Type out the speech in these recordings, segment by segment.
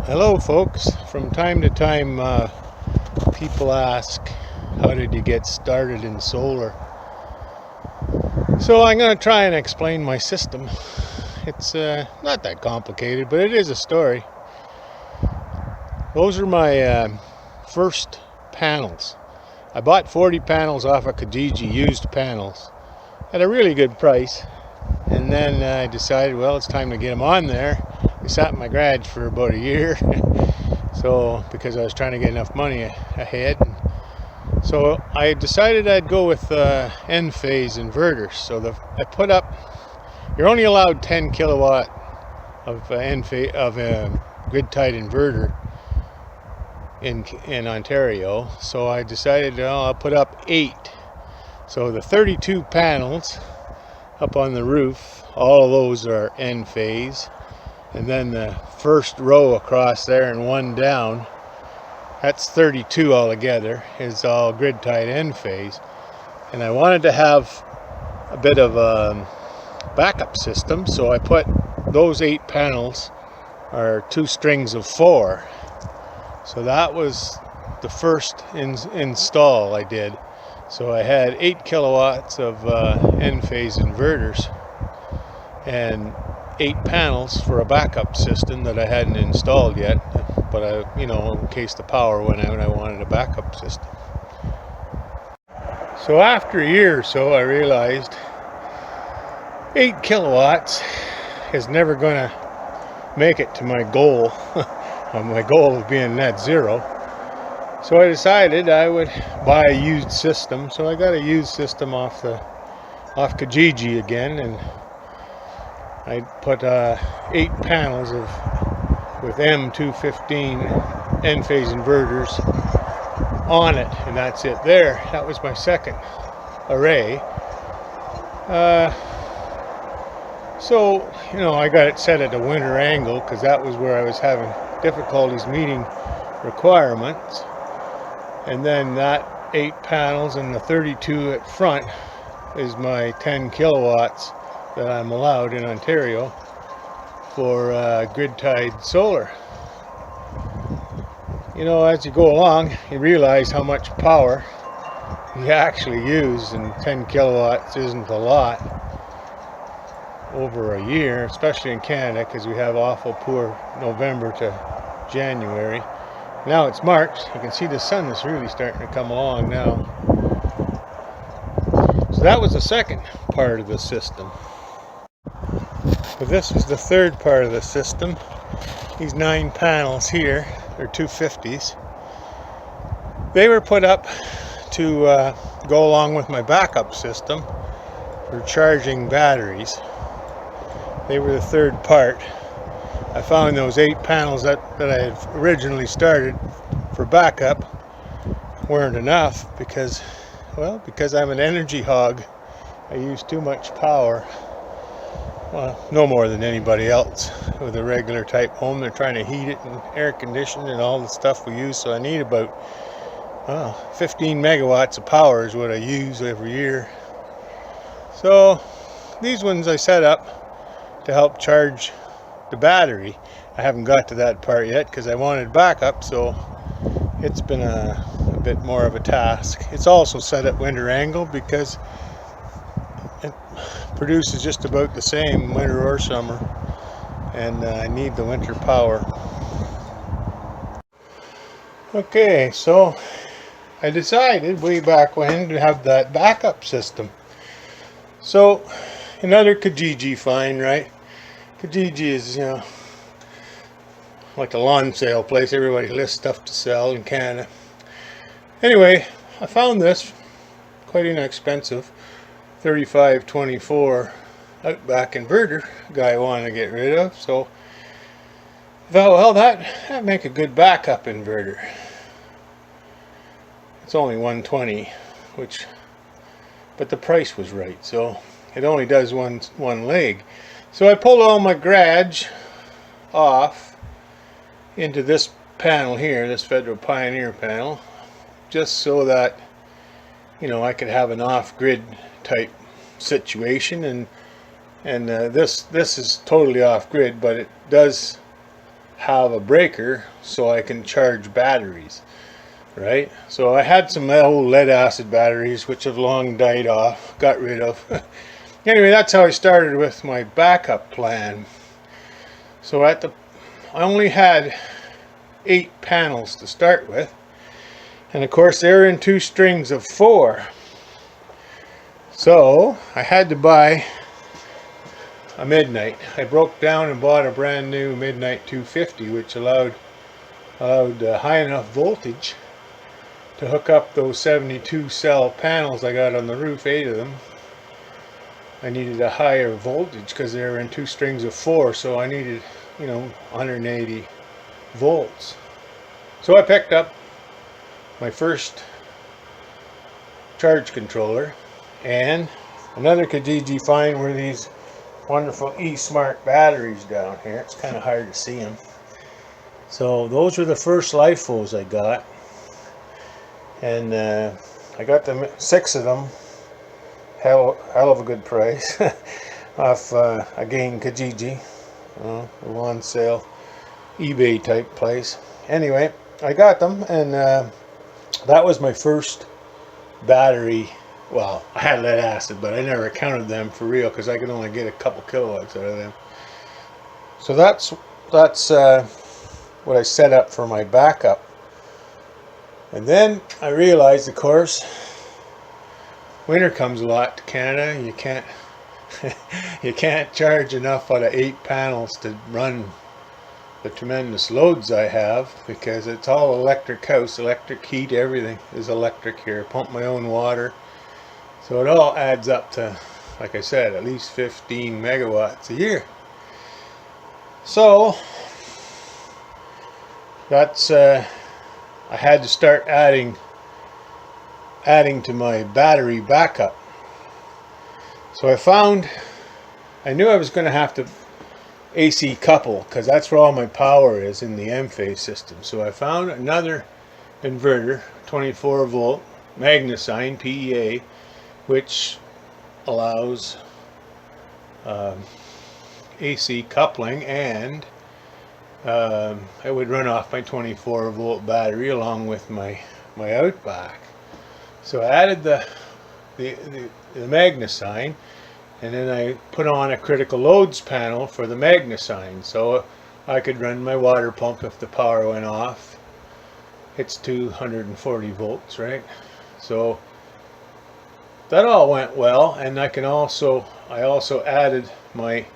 Hello folks. From time to time people ask, how did you get started in solar? So I'm going to try and explain my system. It's not that complicated, but it is a story. Those are my first panels. I bought 40 panels off of Kijiji, used panels, at a really good price. And then I decided, well, it's time to get them on there. They sat in my garage for about a year. So, because I was trying to get enough money ahead. So I decided I'd go with N-phase inverters. So I put up, you're only allowed 10 kilowatt of N-phase of a grid-tied inverter in Ontario. So I decided I'll put up 8. So the 32 panels up on the roof, all of those are N-phase. And then the first row across there and one down, that's 32 altogether, is all grid tied N-phase. And I wanted to have a bit of a backup system, so I put those 8 panels are 2 strings of 4. So that was the first install I did. So I had 8 kilowatts of N-phase inverters and 8 panels for a backup system that I hadn't installed yet, but in case the power went out, I wanted a backup system. So after a year or so, I realized 8 kilowatts is never going to make it to my goal, my goal of being net zero. So I decided I would buy a used system. So I got a used system off Kijiji again, and I put 8 panels with M215 N-phase inverters on it, and that's it there. That was my second array. So I got it set at a winter angle because that was where I was having difficulties meeting requirements. And then that 8 panels and the 32 at front is my 10 kilowatts that I'm allowed in Ontario for grid-tied solar. As you go along, you realize how much power you actually use, and 10 kilowatts isn't a lot over a year, especially in Canada, because we have awful poor November to January. Now it's March. You can see the sun is really starting to come along now. So that was the second part of the system. But this was the third part of the system. These 9 panels here, they're 250s. They were put up to go along with my backup system for charging batteries. They were the third part. I found those 8 panels that I had originally started for backup weren't enough because I'm an energy hog. I use too much power. Well, no more than anybody else with a regular type home. They're trying to heat it and air condition and all the stuff we use. So I need about 15 megawatts of power is what I use every year. So these ones I set up to help charge the battery. I haven't got to that part yet because I wanted backup, so it's been a bit more of a task. It's also set at winter angle because it produces just about the same winter or summer, and I need the winter power. Okay, so I decided way back when to have that backup system. So another Kijiji find, right? Kijiji is like a lawn sale place. Everybody lists stuff to sell in Canada. Anyway, I found this quite inexpensive 3524 Outback inverter guy I wanted to get rid of. So I thought, well, that'd make a good backup inverter. It's only 120, but the price was right. So it only does one leg. So I pulled all my garage off into this panel here, this Federal Pioneer panel, just so that I could have an off-grid type situation, and this is totally off-grid, but it does have a breaker so I can charge batteries, right? So I had some old lead acid batteries which have long died off, got rid of. Anyway, that's how I started with my backup plan. So I only had 8 panels to start with, and of course they're in 2 strings of 4. So I had to buy a Midnight. I broke down and bought a brand new Midnight 250, which allowed high enough voltage to hook up those 72 cell panels I got on the roof, 8 of them. I needed a higher voltage because they were in 2 strings of 4, so I needed, 180 volts. So I picked up my first charge controller, and another Kijiji find were these wonderful eSmart batteries down here. It's kind of hard to see them. So those were the first LiFos I got, and I got them 6 of them. Hell of a good price off again Kijiji, a lawn sale, eBay type place. Anyway, I got them, and that was my first battery. Well, I had lead acid, but I never counted them for real because I could only get a couple kilowatts out of them. So that's what I set up for my backup. And then I realized, of course, winter comes a lot to Canada. You can't you can't charge enough out of 8 panels to run the tremendous loads I have, because it's all electric house, electric heat, everything is electric here. Pump my own water. So it all adds up to, like I said, at least 15 megawatts a year. So that's I had to start adding to my battery backup. So I knew I was going to have to AC couple, because that's where all my power is, in the M-phase system. So I found another inverter, 24 volt Magnesign PEA, which allows AC coupling, and I would run off my 24 volt battery along with my Outback. So I added the Magnesign, and then I put on a critical loads panel for the Magnesign, so I could run my water pump if the power went off. It's 240 volts, right? So that all went well, and I also added my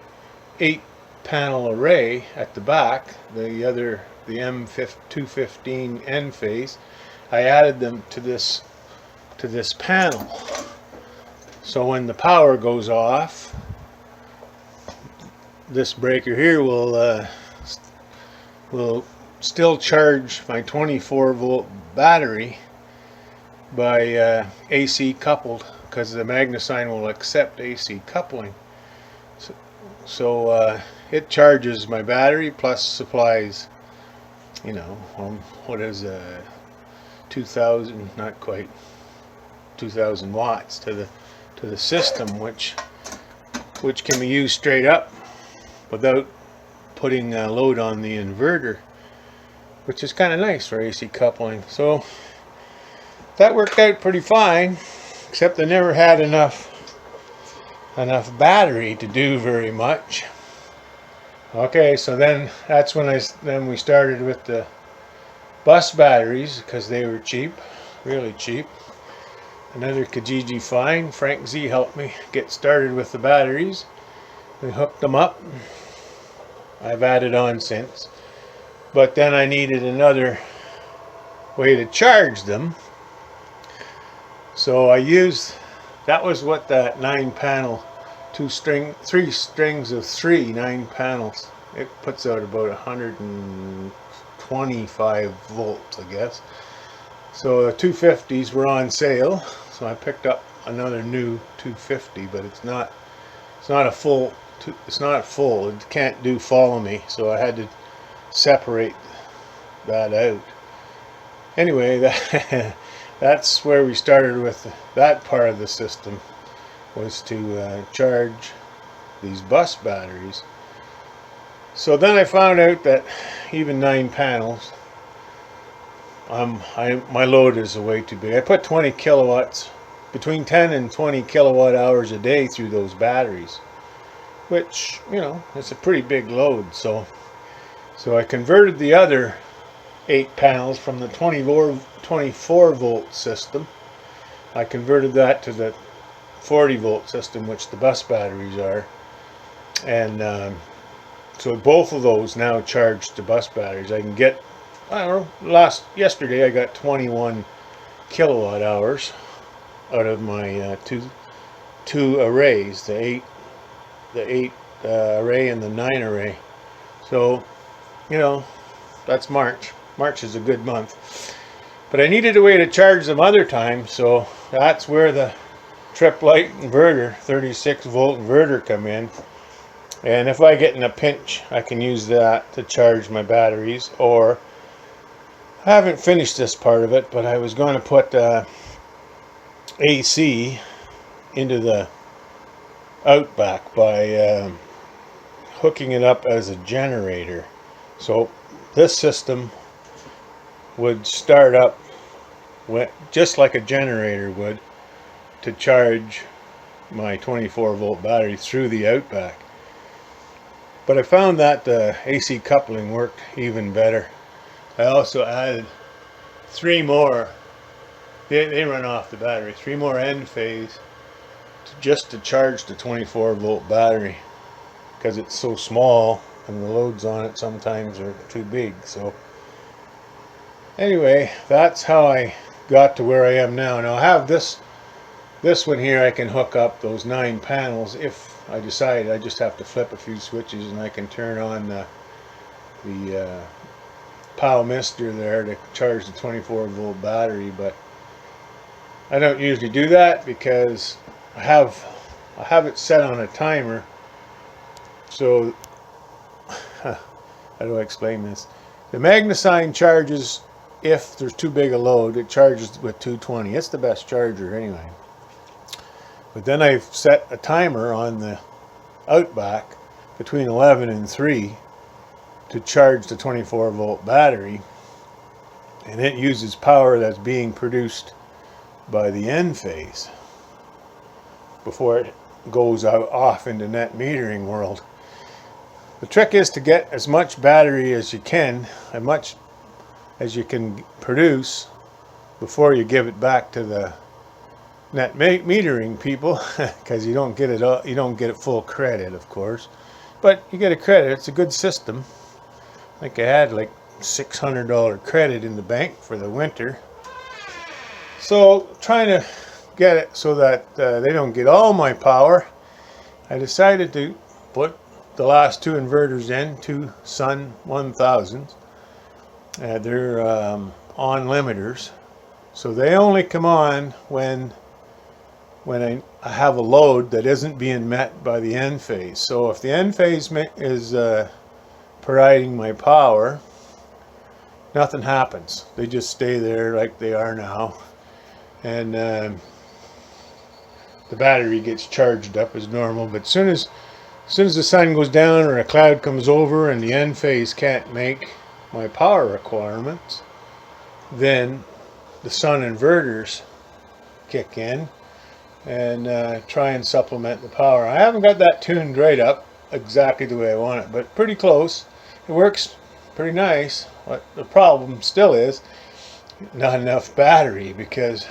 8 panel array at the back, the M215 N phase. I added them to this panel, so when the power goes off, this breaker here will still charge my 24 volt battery by AC coupled, because the Magnesign will accept AC coupling. So it charges my battery plus supplies, what is 2,000, not quite 2,000 watts to the system, which can be used straight up without putting a load on the inverter, which is kind of nice for AC coupling. So that worked out pretty fine, except I never had enough battery to do very much. Okay, so then that's when we started with the bus batteries, because they were cheap, really cheap. Another Kijiji find. Frank Z helped me get started with the batteries. We hooked them up. I've added on since, but then I needed another way to charge them. So I used, that was what that 9 panel, 3 strings of 3 9 panels, it puts out about 125 volts, I guess. So the 250s were on sale, so I picked up another new 250, but it's not full. It can't do follow me, so I had to separate that out. Anyway, that's where we started with that part of the system, was to charge these bus batteries. So then I found out that even 9 panels, my load is way too big. I put 20 kilowatts, between 10 and 20 kilowatt hours a day through those batteries, which, you know, it's a pretty big load. So I converted the other 8 panels from the 24 volt system. I converted that to the 40 volt system, which the bus batteries are, and so both of those now charge the bus batteries. I can get, I don't know, yesterday I got 21 kilowatt hours out of my two arrays, the 8 array and the 9 array. So, you know, that's March. March is a good month. But I needed a way to charge them other times, so that's where the trip light inverter, 36 volt inverter, come in. And if I get in a pinch, I can use that to charge my batteries. Or, I haven't finished this part of it, but I was going to put AC into the Outback by hooking it up as a generator. So this system would start up just like a generator would to charge my 24 volt battery through the Outback. But I found that the AC coupling worked even better. I also added 3 more, they run off the battery, 3 more end phase just to charge the 24 volt battery, because it's so small and the loads on it sometimes are too big. So anyway, that's how I got to where I am now. Now I have this one here. I can hook up those 9 panels if I decide. I just have to flip a few switches and I can turn on the POW mister there to charge the 24 volt battery. But I don't usually do that because I have it set on a timer. So how do I explain this? The Magnesign charges, if there's too big a load, it charges with 220. It's the best charger anyway. But then I've set a timer on the Outback between 11 and 3 to charge the 24 volt battery, and it uses power that's being produced by the end phase before it goes off into net metering world. The trick is to get as much battery as you can, as much as you can produce, before you give it back to the net metering people, because you don't get it full credit, of course, but you get a credit. It's a good system. I think I had like $600 credit in the bank for the winter. So trying to get it so that they don't get all my power, I decided to put the last 2 inverters in, 2 Sun 1000s. They're on limiters, so they only come on when I have a load that isn't being met by the end phase. So if the end phase is providing my power, nothing happens. They just stay there like they are now, and the battery gets charged up as normal. But as soon as the sun goes down or a cloud comes over and the end phase can't make my power requirements, then the sun inverters kick in and try and supplement the power. I haven't got that tuned right up exactly the way I want it, but pretty close. It works pretty nice. But the problem still is not enough battery, because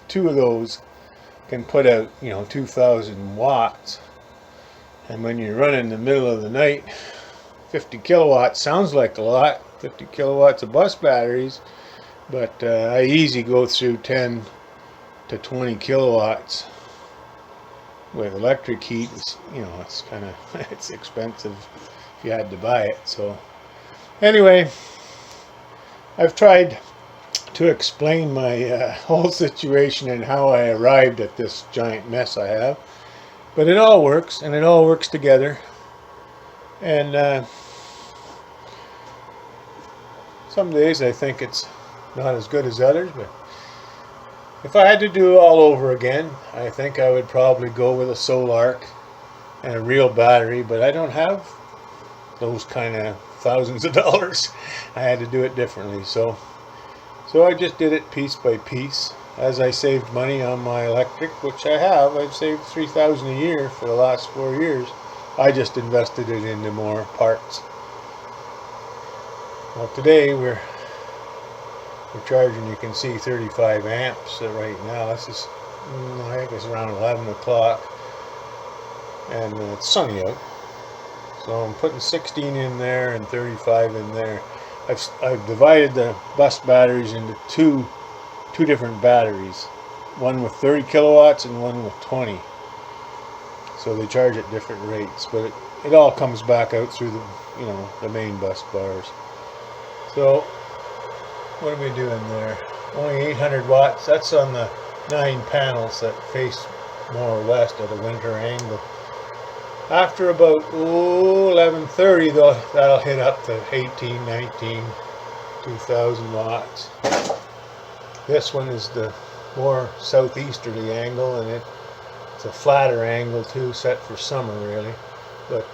2 of those can put out, 2,000 watts. And when you run in the middle of the night, 50 kilowatts sounds like a lot, 50 kilowatts of bus batteries, but I easily go through 10 to 20 kilowatts with electric heat. It's kind of it's expensive if you had to buy it. So anyway, I've tried to explain my whole situation and how I arrived at this giant mess I have, but it all works, and it all works together. And some days I think it's not as good as others, but if I had to do it all over again, I think I would probably go with a Solarc and a real battery. But I don't have those kind of thousands of dollars. I had to do it differently. So I just did it piece by piece. As I saved money on my electric, which I have, I've saved $3,000 a year for the last 4 years. I just invested it into more parts. Well, today we're charging, you can see 35 amps right now. This is, I think it's around 11 o'clock, and it's sunny out. So I'm putting 16 in there and 35 in there. I've divided the bus batteries into two different batteries, one with 30 kilowatts and one with 20. So they charge at different rates, but it all comes back out through the main bus bars. So what are we doing there? Only 800 watts. That's on the 9 panels that face more west at a winter angle. After about 11:30 though, that'll hit up to 18, 19, 2000 watts. This one is the more southeasterly angle, and it's a flatter angle too, set for summer really. But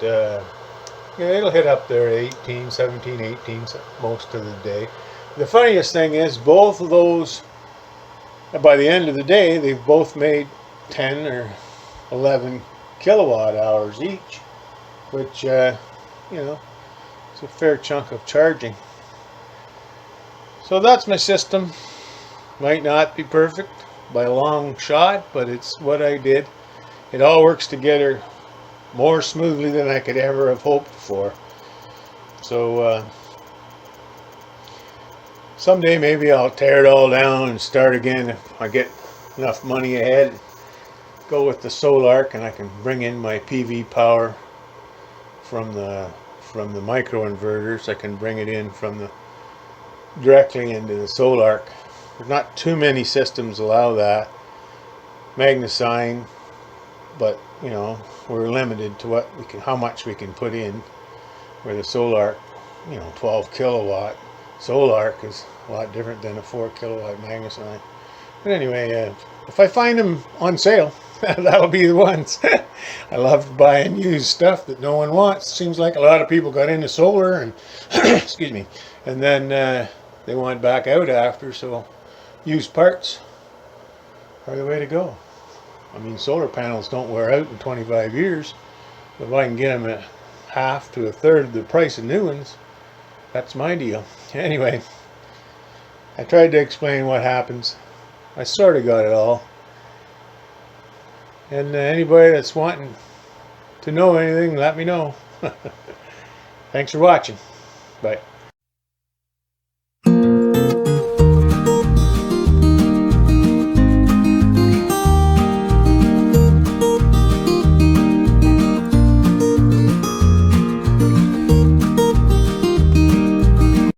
yeah, it'll hit up there 18, 17, 18 most of the day. The funniest thing is both of those, by the end of the day, they've both made 10 or 11 kilowatt hours each, which it's a fair chunk of charging. So that's my system. Might not be perfect by a long shot, but it's what I did. It all works together more smoothly than I could ever have hoped for. So someday maybe I'll tear it all down and start again if I get enough money ahead. Go with the solar, and I can bring in my PV power from the micro inverters. I can bring it in directly into the solar. Not too many systems allow that. Magnesign, but we're limited to how much we can put in. Where the solar, 12 kilowatt solar is a lot different than a 4 kilowatt Magnesign. But anyway, if I find them on sale, that'll be the ones. I love buying used stuff that no one wants. Seems like a lot of people got into solar and excuse me, and then they want back out after. So used parts are the way to go. I mean, solar panels don't wear out in 25 years. If I can get them at half to a third of the price of new ones, that's my deal. Anyway, I tried to explain what happens. I sort of got it all. And anybody that's wanting to know anything, let me know. Thanks for watching. Bye.